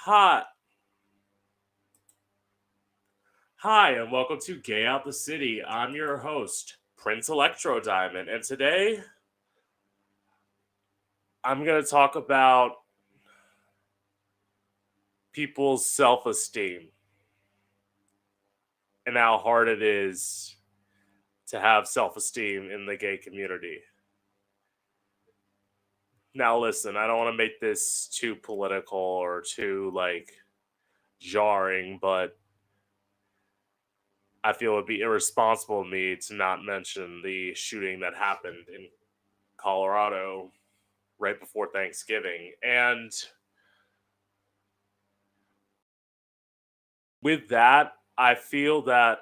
Hi, hi, and welcome to Gay Out the City. I'm your host, Prince Electro Diamond, and today I'm going to talk about people's self esteem and how hard it is to have self esteem in the gay community. Now, listen, I don't want to make this too political or too jarring, but I feel it would be irresponsible of me to not mention the shooting that happened in Colorado right before Thanksgiving. And with that, I feel that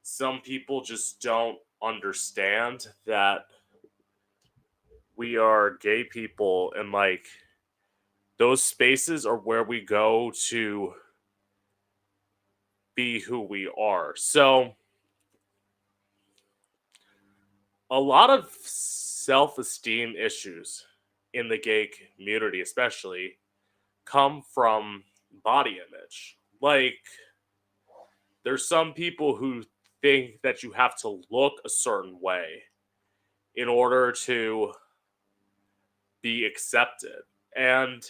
some people just don't understand that we are gay people and those spaces are where we go to be who we are. So, a lot of self esteem issues in the gay community, especially, come from body image. There's some people who think that you have to look a certain way in order to be accepted. And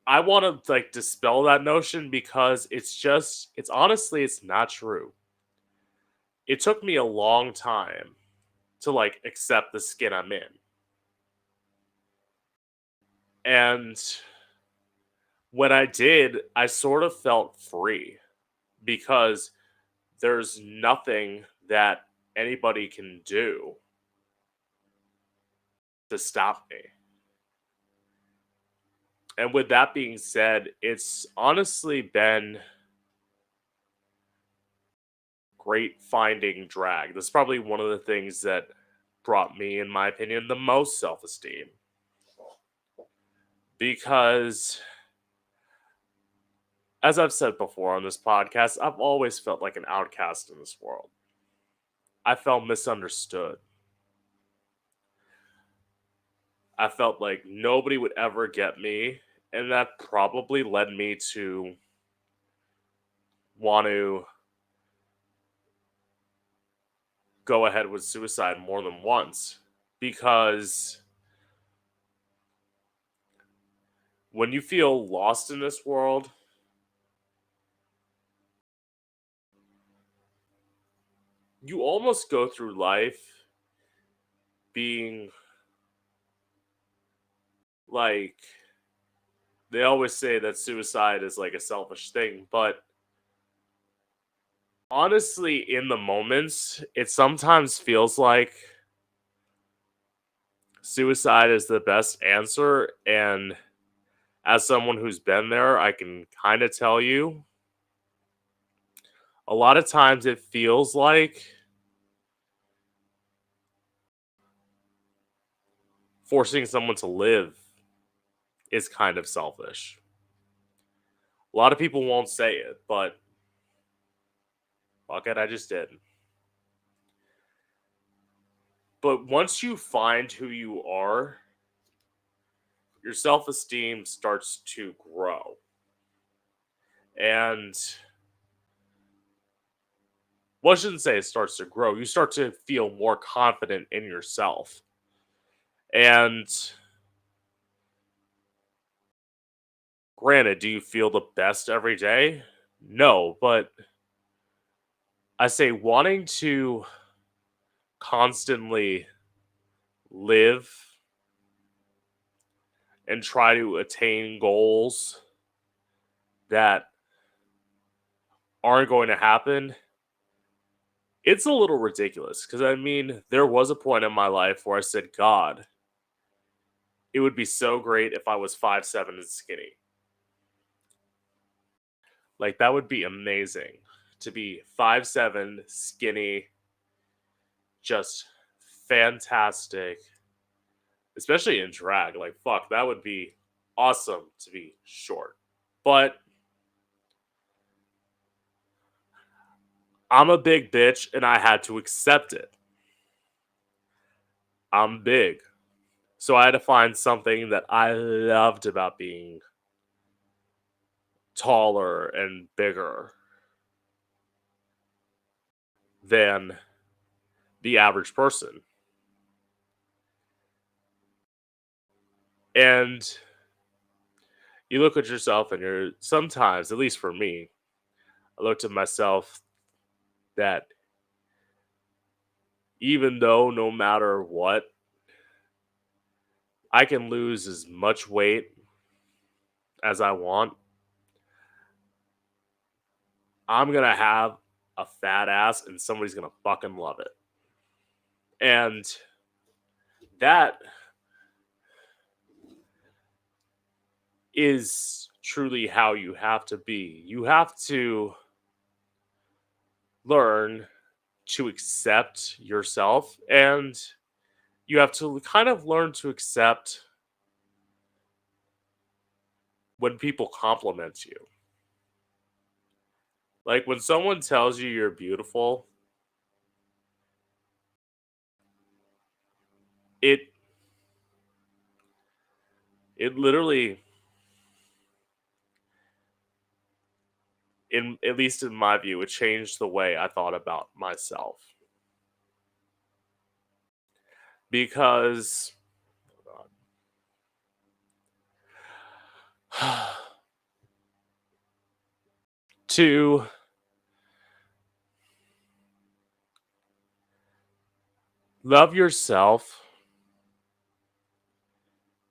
I want to dispel that notion because it's honestly it's not true. It took me a long time to accept the skin I'm in. And when I did, I sort of felt free because there's nothing that anybody can do to stop me. And with that being said, it's honestly been great finding drag. That's probably one of the things that brought me, in my opinion, the most self esteem. Because, as I've said before on this podcast, I've always felt like an outcast in this world. I felt misunderstood. I felt like nobody would ever get me. And that probably led me to want to go ahead with suicide more than once. Because when you feel lost in this world, you almost go through life being like they always say that suicide is like a selfish thing, but honestly, in the moments, it sometimes feels like suicide is the best answer. And as someone who's been there, I can kind of tell you a lot of times it feels like forcing someone to live is kind of selfish. A lot of people won't say it, but fuck it, I just did. But once you find who you are, your self esteem starts to grow. And well, I shouldn't say it starts to grow. You start to feel more confident in yourself. And granted, do you feel the best every day? No, but I say wanting to constantly live and try to attain goals that aren't going to happen, it's a little ridiculous. Because I mean, there was a point in my life where I said, God, it would be so great if I was 5'7" and skinny. Like, that would be amazing to be 5'7", skinny, just fantastic, especially in drag. Like, fuck, that would be awesome to be short. But I'm a big bitch and I had to accept it. I'm big. So I had to find something that I loved about being taller and bigger than the average person. And you look at yourself and you're sometimes, at least for me, I looked at myself that even though no matter what, I can lose as much weight as I want, I'm gonna have a fat ass and somebody's gonna fucking love it. And that is truly how you have to be. You have to learn to accept yourself, and you have to kind of learn to accept when people compliment you. Like when someone tells you you're beautiful, it it literally, in at least in my view, it changed the way I thought about myself. Because to love yourself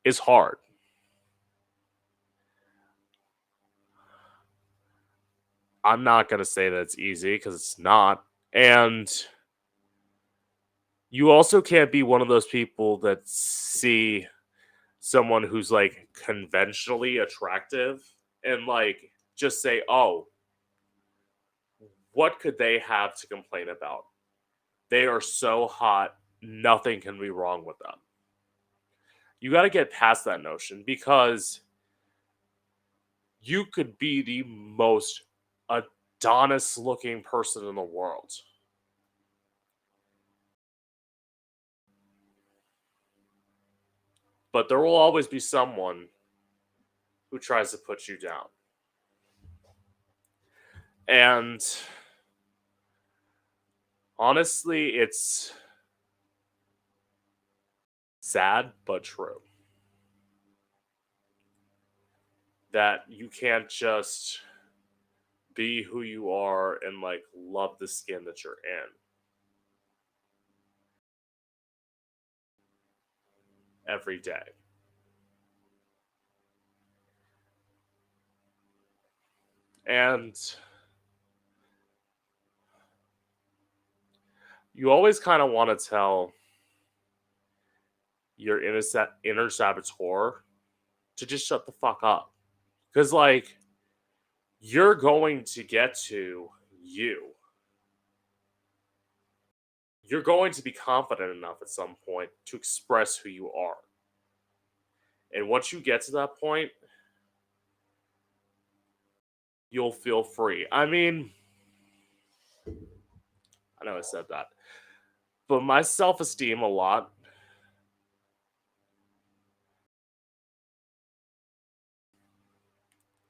is hard. I'm not going to say that it's easy because it's not. And you also can't be one of those people that see someone who's like conventionally attractive and like just say, oh, what could they have to complain about? They are so hot, nothing can be wrong with them. You got to get past that notion because you could be the most Adonis looking person in the world, but there will always be someone who tries to put you down. And honestly, it's sad but true that you can't just be who you are and like love the skin that you're in every day. And you always kind of want to tell your inner saboteur to just shut the fuck up. Because, like, you're going to get to you. You're going to be confident enough at some point to express who you are. And once you get to that point, you'll feel free. I mean, I know I said that, but my self esteem a lot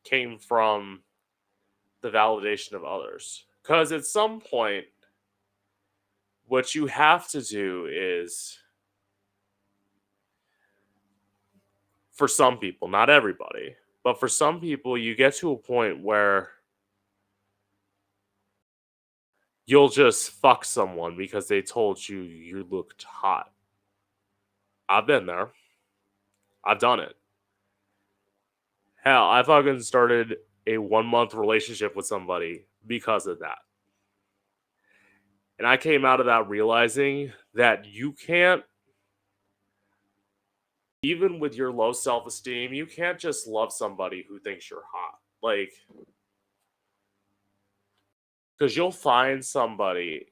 came from the validation of others. Because at some point, what you have to do is, for some people, not everybody, but for some people, you get to a point where you'll just fuck someone because they told you you looked hot. I've been there. I've done it. Hell, I fucking started a 1 month relationship with somebody because of that. And I came out of that realizing that you can't, even with your low self esteem, you can't just love somebody who thinks you're hot. Like, because you'll find somebody,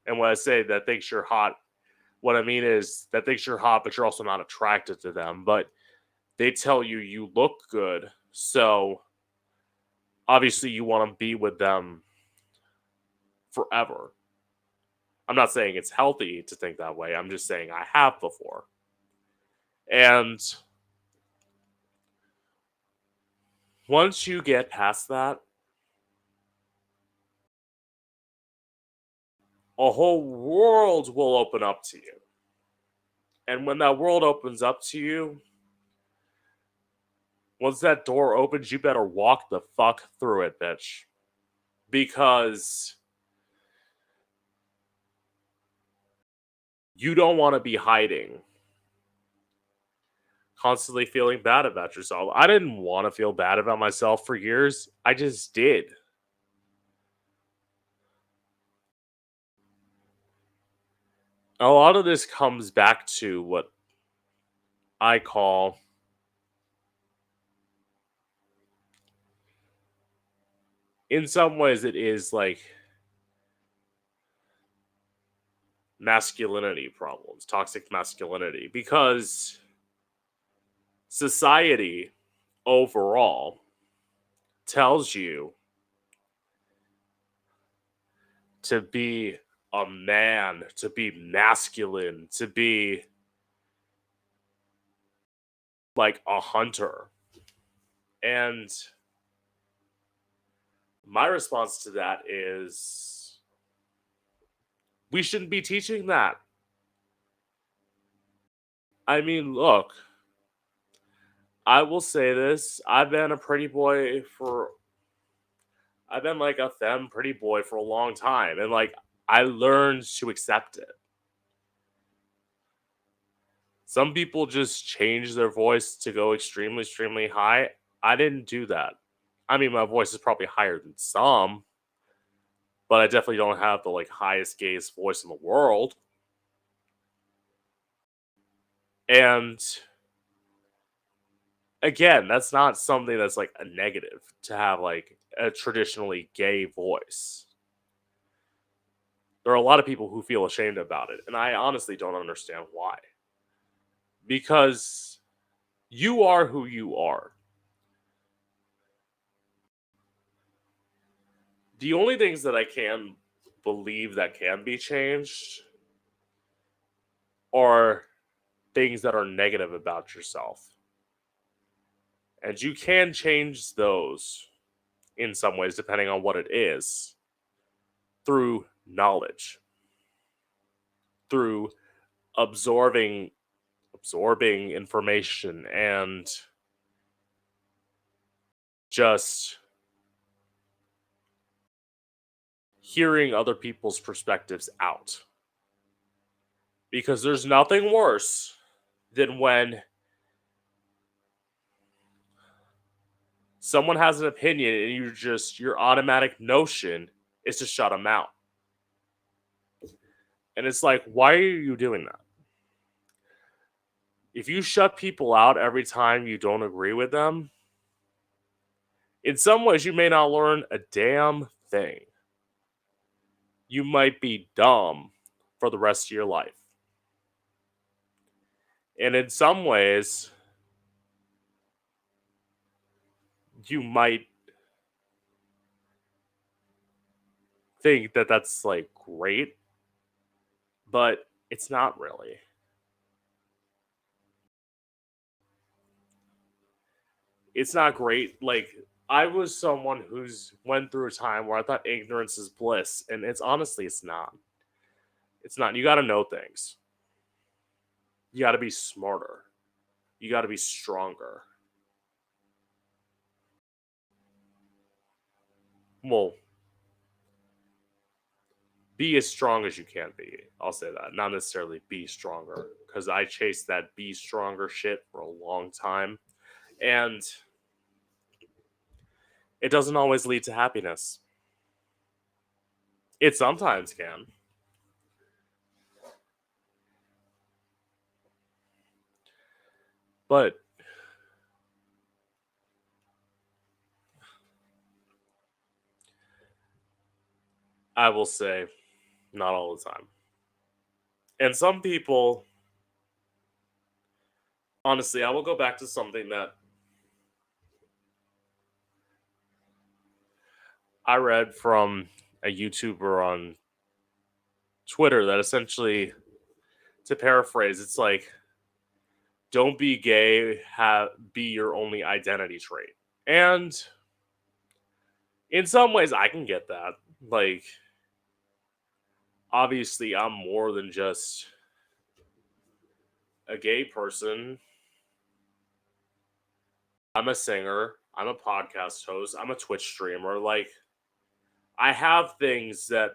and when I say that thinks you're hot, what I mean is that thinks you're hot, but you're also not attracted to them. But they tell you you look good. So obviously you want to be with them forever. I'm not saying it's healthy to think that way. I'm just saying I have before. And once you get past that, a whole world will open up to you. And when that world opens up to you, once that door opens, you better walk the fuck through it, bitch. Because you don't want to be hiding, constantly feeling bad about yourself. I didn't want to feel bad about myself for years. I just did. A lot of this comes back to what I call, in some ways, it is like masculinity problems, toxic masculinity, because society overall tells you to be a man, to be masculine, to be like a hunter. And my response to that is we shouldn't be teaching that. I mean, look, I will say this. I've been like a femme pretty boy for a long time. And like, I learned to accept it. Some people just change their voice to go extremely, extremely high. I didn't do that. I mean, my voice is probably higher than some, but I definitely don't have the like highest gayest voice in the world. And again, that's not something that's like a negative to have like a traditionally gay voice. There are a lot of people who feel ashamed about it, and I honestly don't understand why. Because you are who you are. The only things that I can believe that can be changed are things that are negative about yourself. And you can change those in some ways, depending on what it is, through knowledge, through absorbing information and just hearing other people's perspectives out. Because there's nothing worse than when someone has an opinion and your automatic notion is to shut them out. And it's like, why are you doing that? If you shut people out every time you don't agree with them, in some ways you may not learn a damn thing. You might be dumb for the rest of your life. And in some ways, you might think that that's like great, but it's not really. It's not great. Like, I was someone who's went through a time where I thought ignorance is bliss, and it's not. It's not. You got to know things. You got to be smarter. You got to be stronger. Well, be as strong as you can be. I'll say that. Not necessarily be stronger, because I chased that be stronger shit for a long time, and it doesn't always lead to happiness. It sometimes can, but I will say not all the time. And some people, honestly, I will go back to something that I read from a YouTuber on Twitter that essentially, to paraphrase, it's like, don't be gay, be your only identity trait. And in some ways, I can get that. Like, obviously, I'm more than just a gay person. I'm a singer. I'm a podcast host. I'm a Twitch streamer. Like, I have things that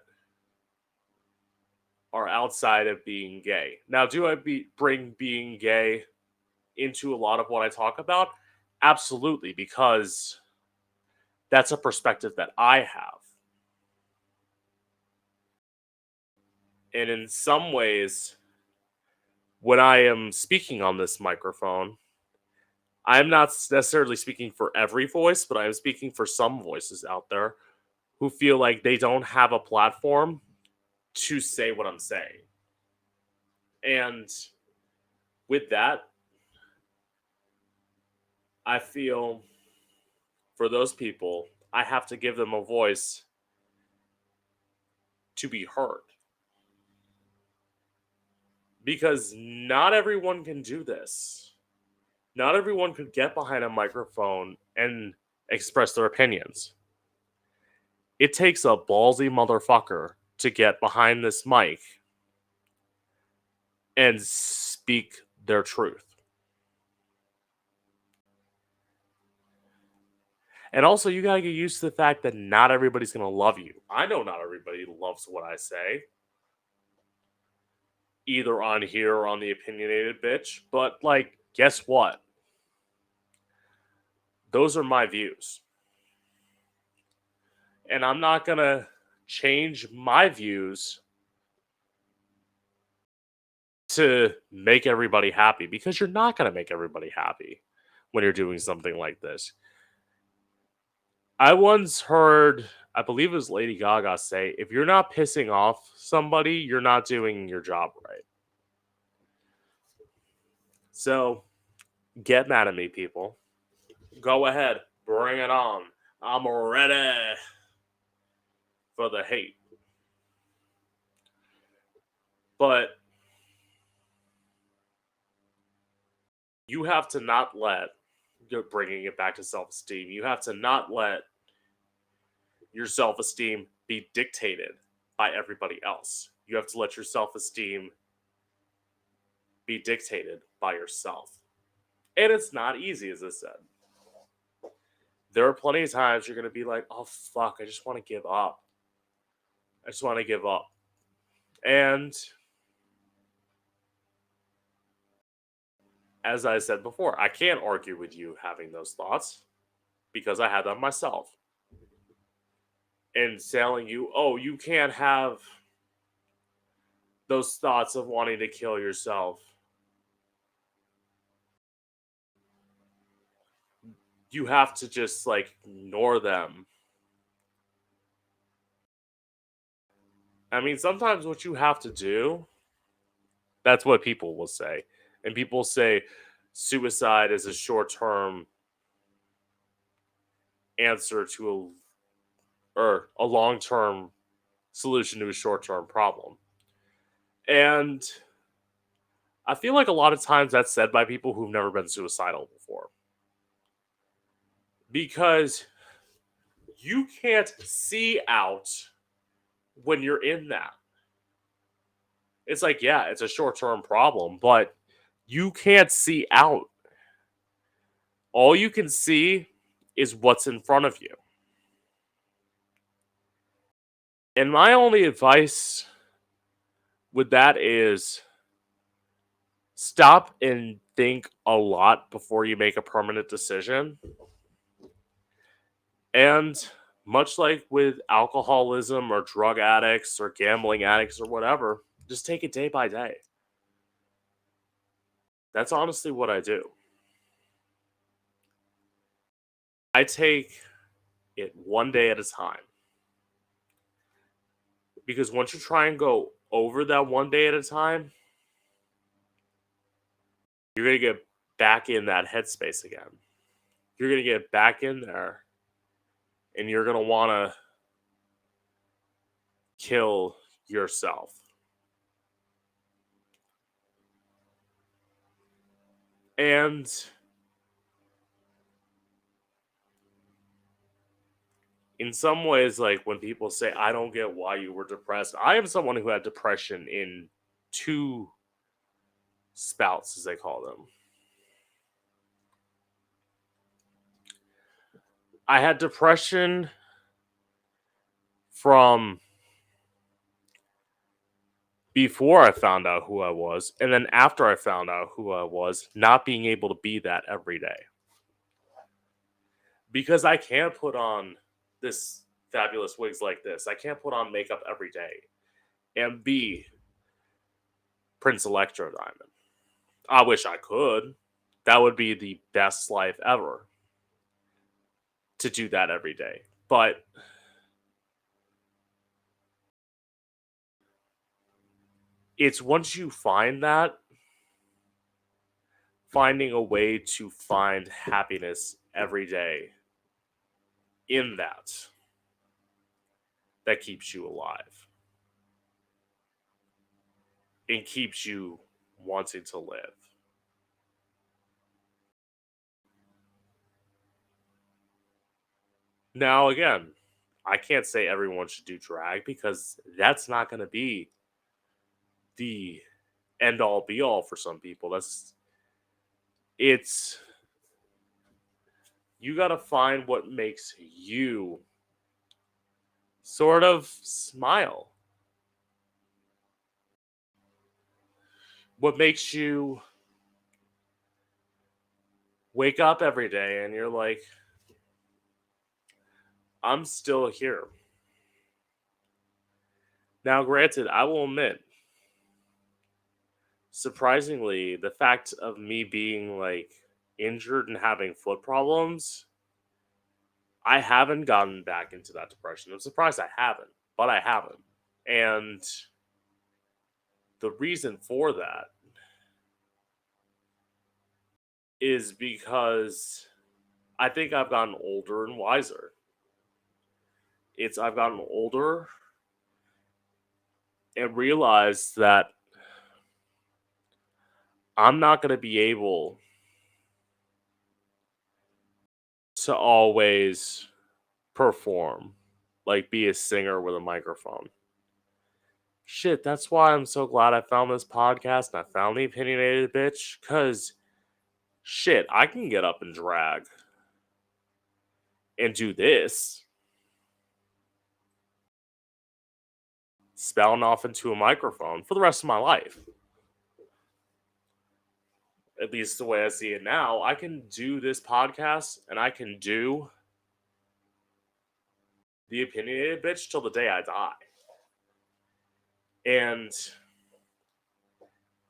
are outside of being gay. Now, do I bring being gay into a lot of what I talk about? Absolutely, because that's a perspective that I have. And in some ways, when I am speaking on this microphone, I'm not necessarily speaking for every voice, but I am speaking for some voices out there who feel like they don't have a platform to say what I'm saying. And with that, I feel for those people, I have to give them a voice to be heard. Because not everyone can do this. Not everyone could get behind a microphone and express their opinions. It takes a ballsy motherfucker to get behind this mic and speak their truth. And also, you gotta get used to the fact that not everybody's gonna love you. I know not everybody loves what I say, either on here or on the opinionated bitch, but like, guess what? Those are my views. And I'm not gonna change my views to make everybody happy because you're not gonna make everybody happy when you're doing something like this. I once heard, I believe it was Lady Gaga say, if you're not pissing off somebody, you're not doing your job right. So get mad at me, people. Go ahead, bring it on. I'm ready for the hate. But you have to not let, you're bringing it back to self esteem, you have to not let your self esteem be dictated by everybody else. You have to let your self esteem be dictated by yourself. And it's not easy, as I said. There are plenty of times you're going to be like, oh, fuck, I just want to give up. I just want to give up. And as I said before, I can't argue with you having those thoughts because I had them myself. And telling you, oh, you can't have those thoughts of wanting to kill yourself. You have to just like ignore them. I mean, sometimes what you have to do, that's what people will say. And people say suicide is a short term answer to or a long term solution to a short term problem. And I feel like a lot of times that's said by people who've never been suicidal before. Because you can't see out when you're in that. It's like, yeah, it's a short term problem, but you can't see out. All you can see is what's in front of you. And my only advice with that is stop and think a lot before you make a permanent decision. And much like with alcoholism or drug addicts or gambling addicts or whatever, just take it day by day. That's honestly what I do. I take it one day at a time. Because once you try and go over that one day at a time, you're going to get back in that headspace again. You're going to get back in there and you're going to want to kill yourself. And in some ways, like when people say, I don't get why you were depressed, I am someone who had depression in two spouts, as they call them. I had depression from before I found out who I was, and then after I found out who I was, not being able to be that every day. Because I can't put on this fabulous wigs like this. I can't put on makeup every day and be Prince Electro Diamond. I wish I could. That would be the best life ever to do that every day. But it's once you find that, finding a way to find happiness every day in that keeps you alive and keeps you wanting to live. Now, again, I can't say everyone should do drag because that's not going to be the end all be all for some people. It's you got to find what makes you sort of smile. What makes you wake up every day and you're like, I'm still here. Now, granted, I will admit, surprisingly, the fact of me being like injured and having foot problems, I haven't gotten back into that depression. I'm surprised I haven't, but I haven't. And the reason for that is because I think I've gotten older and wiser. I've gotten older and realized that I'm not going to be able to always perform, like be a singer with a microphone. Shit, that's why I'm so glad I found this podcast and I found the opinionated bitch. Cause shit, I can get up and drag and do this, spouting off into a microphone for the rest of my life. At least the way I see it now, I can do this podcast and I can do the opinionated bitch till the day I die. And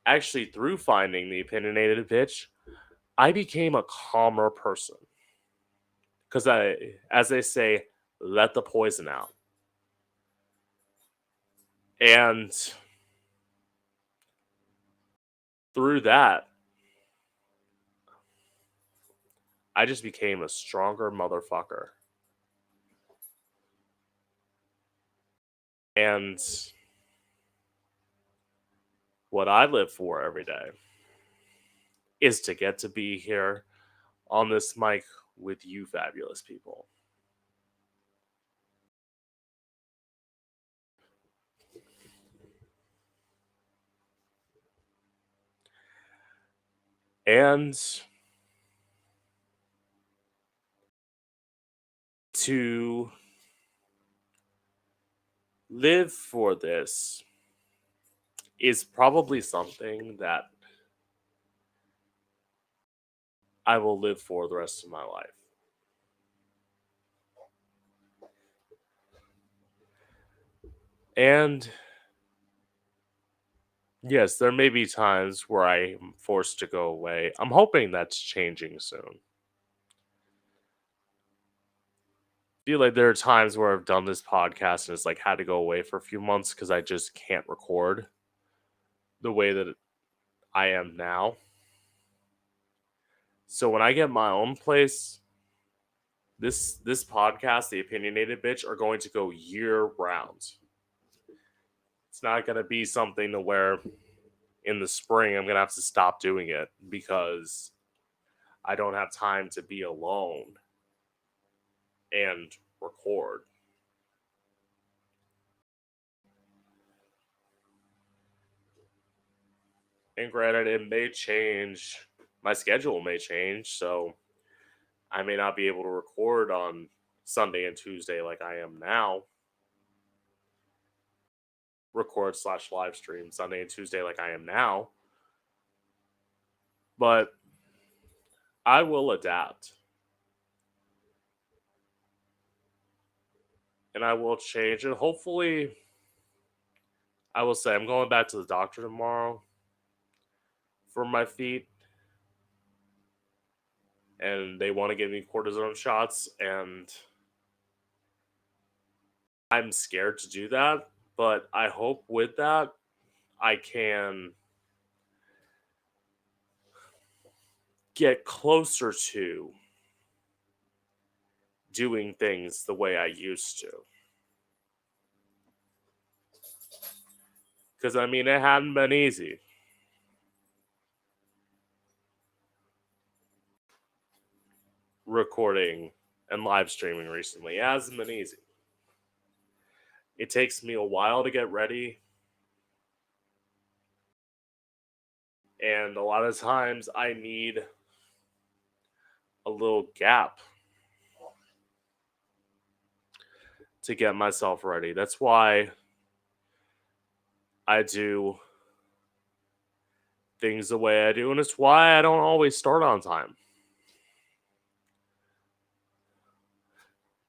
actually, through finding the opinionated bitch, I became a calmer person. Because as they say, let the poison out. And through that, I just became a stronger motherfucker. And what I live for every day is to get to be here on this mic with you fabulous people. And to live for this is probably something that I will live for the rest of my life. And yes, there may be times where I'm forced to go away. I'm hoping that's changing soon. Feel like there are times where I've done this podcast and it's like had to go away for a few months because I just can't record the way that I am now. So when I get my own place, this podcast, the opinionated bitch, are going to go year round. It's not going to be something to where in the spring I'm going to have to stop doing it because I don't have time to be alone and record. And granted, it may change, my schedule may change, so I may not be able to record on Sunday and Tuesday like I am now. Record slash live stream Sunday and Tuesday like I am now. But I will adapt. And I will change. And hopefully, I will say I'm going back to the doctor tomorrow for my feet. And they want to give me cortisone shots. And I'm scared to do that. But I hope with that, I can get closer to doing things the way I used to. Because, I mean, it hadn't been easy. Recording and live streaming recently. It hasn't been easy. It takes me a while to get ready. And a lot of times I need a little gap to get myself ready. That's why I do things the way I do, and it's why I don't always start on time.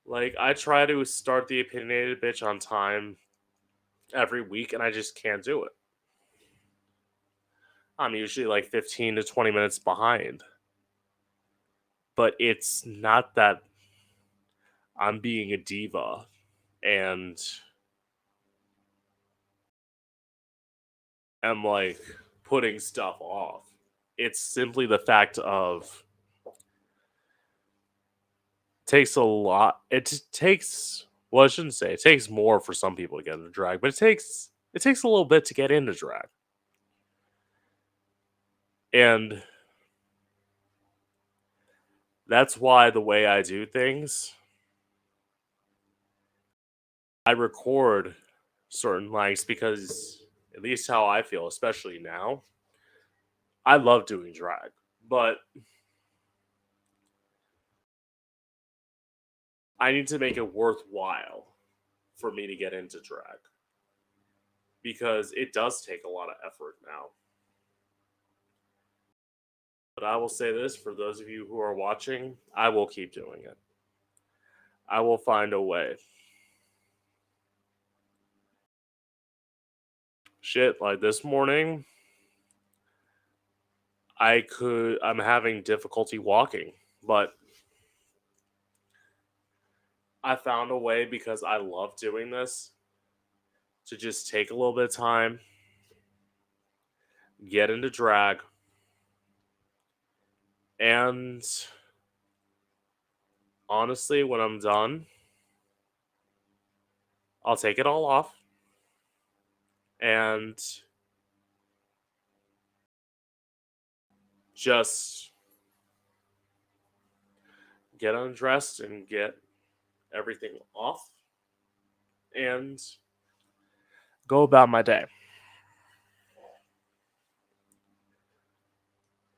Like, I try to start the opinionated bitch on time every week, and I just can't do it. I'm usually like 15 to 20 minutes behind. But it's not that I'm being a diva and am like putting stuff off. It's simply the fact of takes a lot. Takes, well, I shouldn't say it takes more for some people to get into drag, but it takes a little bit to get into drag. And that's why the way I do things, I record certain lengths because at least how I feel, especially now, I love doing drag. But I need to make it worthwhile for me to get into drag because it does take a lot of effort now. But I will say this for those of you who are watching, I will keep doing it. I will find a way. Shit, like this morning, I'm having difficulty walking, but I found a way because I love doing this to just take a little bit of time, get into drag, and honestly, when I'm done, I'll take it all off and just get undressed and get everything off and go about my day.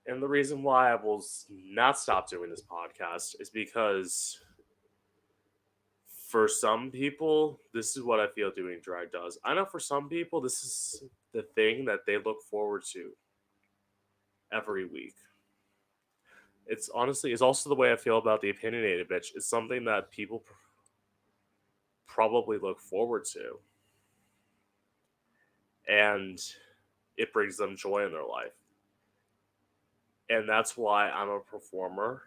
And the reason why I will not stop doing this podcast is because for some people, this is what I feel doing drag does. I know for some people, this is the thing that they look forward to every week. It's also the way I feel about the opinionated bitch. It's something that people probably look forward to. And it brings them joy in their life. And that's why I'm a performer.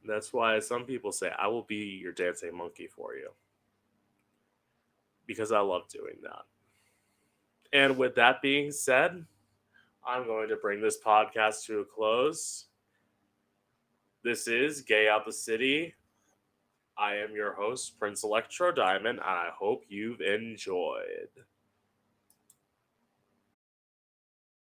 That's why some people say, I will be your dancing monkey for you. Because I love doing that. And with that being said, I'm going to bring this podcast to a close. This is Gay Out the City. I am your host, Prince Electro Diamond, and I hope you've enjoyed.